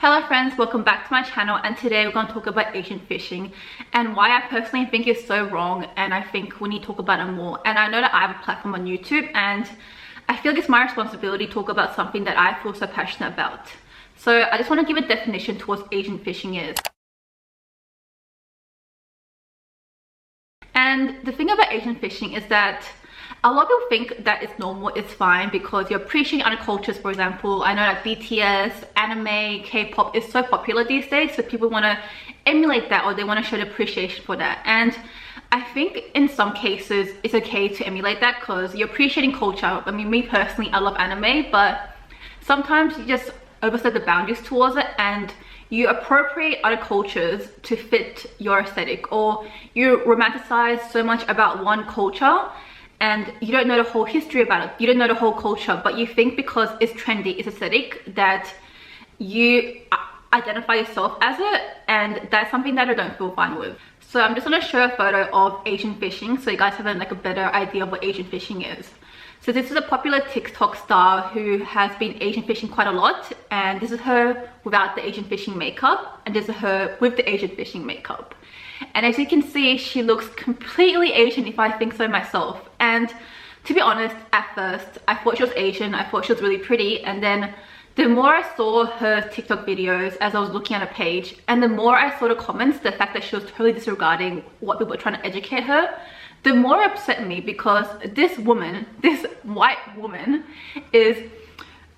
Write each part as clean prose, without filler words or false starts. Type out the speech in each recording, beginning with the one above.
Hello friends, welcome back to my channel, and today we're going to talk about Asian fishing and why I personally think it's so wrong, and I think we need to talk about it more. And I know that I have a platform on YouTube and I feel like it's my responsibility to talk about something that I feel so passionate about. So I just want to give a definition to what Asian fishing is. And the thing about Asian fishing is that a lot of people think that it's normal, it's fine, because you're appreciating other cultures. For example, I know that BTS, anime, K-pop is so popular these days, so people want to emulate that, or they want to show the appreciation for that. And I think in some cases it's okay to emulate that because you're appreciating culture. I mean, me personally, I love anime, but sometimes you just overstep the boundaries towards it and you appropriate other cultures to fit your aesthetic, or you romanticize so much about one culture and you don't know the whole history about it, you don't know the whole culture, but you think because it's trendy, it's aesthetic, that you identify yourself as it, and that's something that I don't feel fine with. So I'm just going to show a photo of Asian fishing so you guys have a better idea of what Asian fishing is. So this is a popular TikTok star who has been Asian fishing quite a lot, and this is her without the Asian fishing makeup, and this is her with the Asian fishing makeup. And as you can see, she looks completely Asian, if I think so myself. And to be honest, at first I thought she was Asian, I thought she was really pretty, and then the more I saw her TikTok videos as I was looking at her page, and the more I saw the comments, the fact that she was totally disregarding what people were trying to educate her, the more it upset me, because this woman, this white woman, is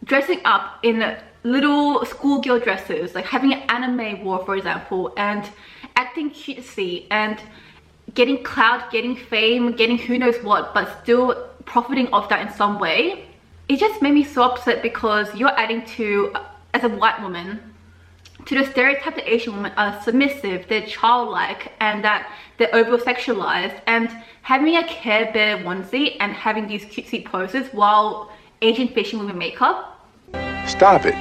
dressing up in little schoolgirl dresses, like having an anime war, for example, and acting cutesy and getting clout, getting fame, getting who knows what, but still profiting off that in some way. It just made me so upset, because you're adding to, as a white woman, to the stereotype that Asian women are submissive, they're childlike, and that they're over-sexualized, and having a Care Bear onesie and having these cutesy poses while Asian fishing with makeup. Stop it.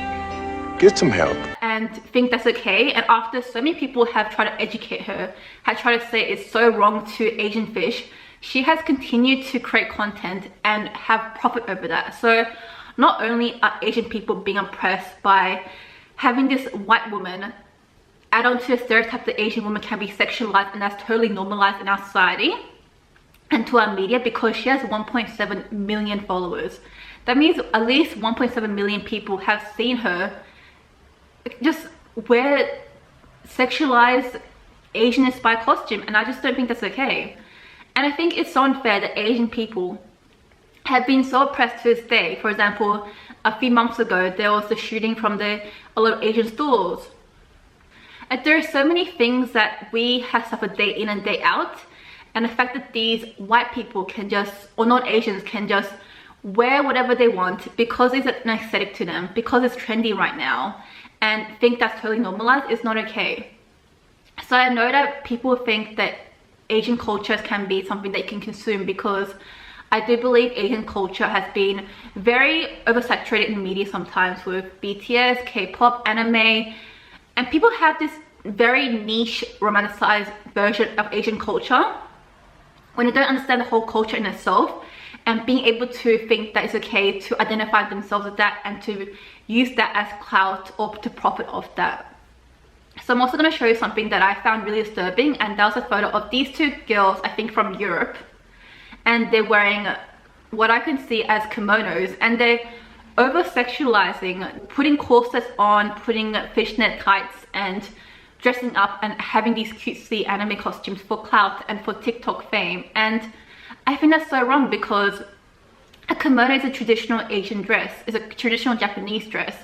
Get some help. And think that's okay. And after so many people have tried to educate her, have tried to say it's so wrong to Asian fish, she has continued to create content and have profit over that. So not only are Asian people being oppressed by having this white woman add on to a stereotype that Asian women can be sexualized, and that's totally normalized in our society and to our media, because she has 1.7 million followers. That means at least 1.7 million people have seen her just wear sexualized Asian inspired costume, and I just don't think that's okay. And I think it's so unfair that Asian people have been so oppressed to this day. For example, a few months ago there was the shooting from a lot of Asian stores. And there are so many things that we have suffered day in and day out, and the fact that these white people can just, or not Asians, can just wear whatever they want because it's an aesthetic to them, because it's trendy right now, and think that's totally normalized, is not okay. So I know that people think that Asian cultures can be something they can consume, because I do believe Asian culture has been very oversaturated in media sometimes with BTS, K-pop, anime, and people have this very niche romanticized version of Asian culture when they don't understand the whole culture in itself, and being able to think that it's okay to identify themselves with that and to use that as clout or to profit off that. So I'm also going to show you something that I found really disturbing, and that was a photo of these two girls, I think from Europe, and they're wearing what I can see as kimonos, and they're over-sexualizing, putting corsets on, putting fishnet tights, and dressing up and having these cutesy anime costumes for clout and for TikTok fame. And I think that's so wrong, because a kimono is a traditional Asian dress, is a traditional Japanese dress,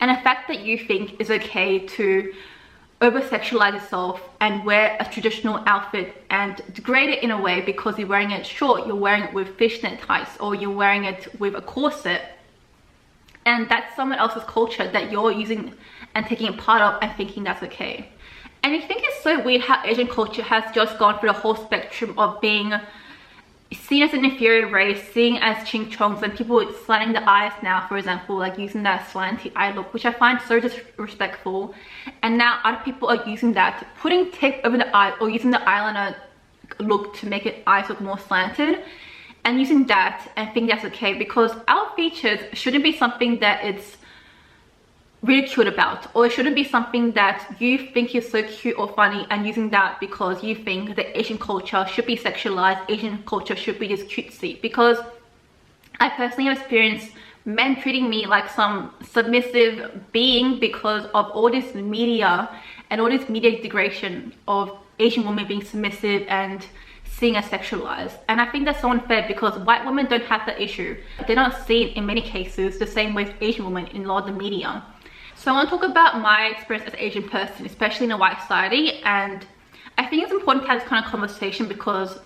and the fact that you think is okay to over-sexualize yourself and wear a traditional outfit and degrade it in a way because you're wearing it short, you're wearing it with fishnet tights, or you're wearing it with a corset, and that's someone else's culture that you're using and taking a part of and thinking that's okay. And I think it's so weird how Asian culture has just gone through the whole spectrum of being seen as an inferior race, seen as ching chongs, and people slanting the eyes now, for example, like using that slanty eye look, which I find so disrespectful. And now other people are using that, putting tape over the eye, or using the eyeliner look to make it eyes look more slanted, and using that and think that's okay, because our features shouldn't be something that it's ridiculed about, or it shouldn't be something that you think is so cute or funny and using that because you think that Asian culture should be sexualized, Asian culture should be just cutesy. Because I personally have experienced men treating me like some submissive being because of all this media and all this media degradation of Asian women being submissive and seen as sexualized. And I think that's so unfair because white women don't have that issue. They're not seen in many cases the same way as Asian women in a lot of the media. So I want to talk about my experience as an Asian person, especially in a white society. And I think it's important to have this kind of conversation because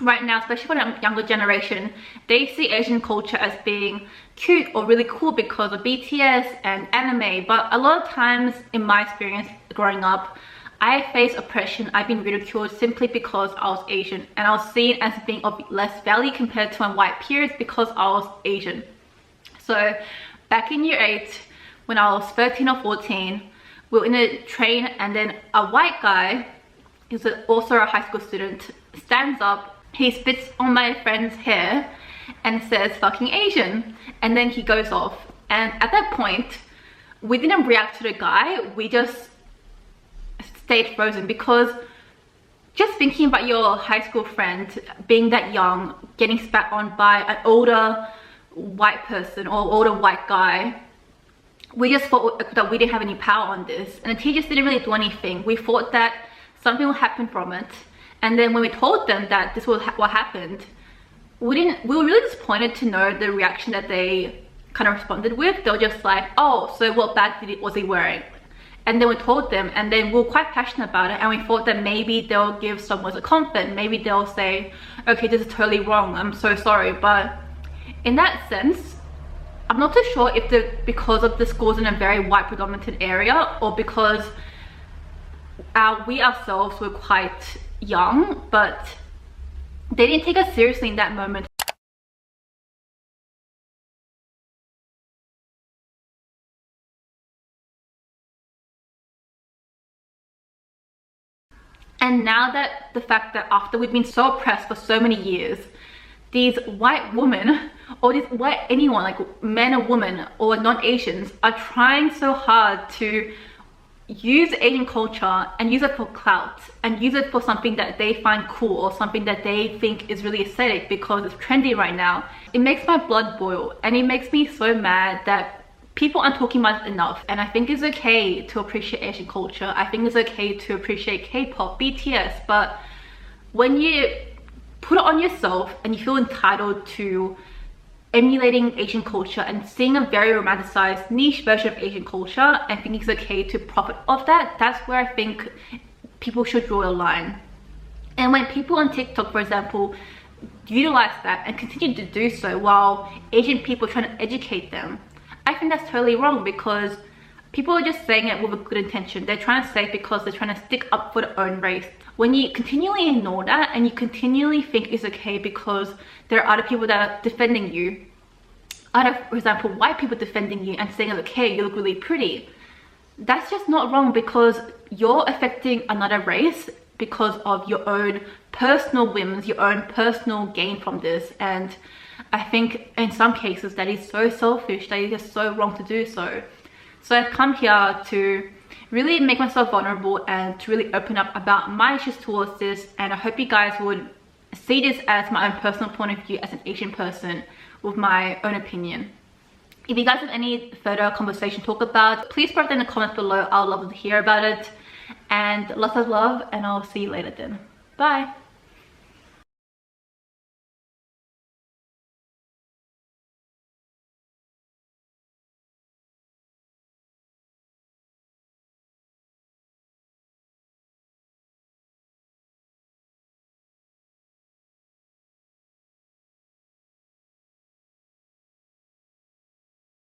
right now, especially for the younger generation, they see Asian culture as being cute or really cool because of BTS and anime. But a lot of times in my experience growing up, I faced oppression. I've been ridiculed simply because I was Asian, and I was seen as being of less value compared to my white peers because I was Asian. So back in year 8, when I was 13 or 14, we were in a train, and then a white guy, who's also a high school student, stands up, he spits on my friend's hair and says fucking Asian, and then he goes off. And at that point, we didn't react to the guy, we just stayed frozen, because just thinking about your high school friend being that young, getting spat on by an older white person or older white guy, we just thought that we didn't have any power on this, and the teachers didn't really do anything. We thought that something will happen from it, and then when we told them that this was what happened, we were really disappointed to know the reaction that they kind of responded with. They were just like, oh, so what bag was he wearing? And then we told them, and then we were quite passionate about it, and we thought that maybe they'll give some words of comfort, maybe they'll say, okay, this is totally wrong, I'm so sorry. But in that sense, I'm not too sure if because of the schools in a very white predominant area, or because we ourselves were quite young, but they didn't take us seriously in that moment. And now that the fact that after we've been so oppressed for so many years, these white women, or these white anyone, like men or women or non-Asians, are trying so hard to use Asian culture and use it for clout and use it for something that they find cool or something that they think is really aesthetic because it's trendy right now. It makes my blood boil, and it makes me so mad that people aren't talking about it enough. And I think it's okay to appreciate Asian culture. I think it's okay to appreciate K-pop, BTS, but when you put it on yourself and you feel entitled to emulating Asian culture and seeing a very romanticized niche version of Asian culture and thinking it's okay to profit off that, that's where I think people should draw a line. And when people on TikTok, for example, utilize that and continue to do so while Asian people are trying to educate them, I think that's totally wrong, because people are just saying it with a good intention. They're trying to say it because they're trying to stick up for their own race. When you continually ignore that and you continually think it's okay because there are other people that are defending you, for example, white people defending you and saying, okay, you look really pretty, that's just not wrong, because you're affecting another race because of your own personal whims, your own personal gain from this. And I think in some cases that is so selfish, that it is so wrong to do so. So I've come here to really make myself vulnerable and to really open up about my issues towards this, and I hope you guys would see this as my own personal point of view as an Asian person with my own opinion. If you guys have any further conversation to talk about, please put it in the comments below. I would love to hear about it, and lots of love, and I'll see you later then. Bye.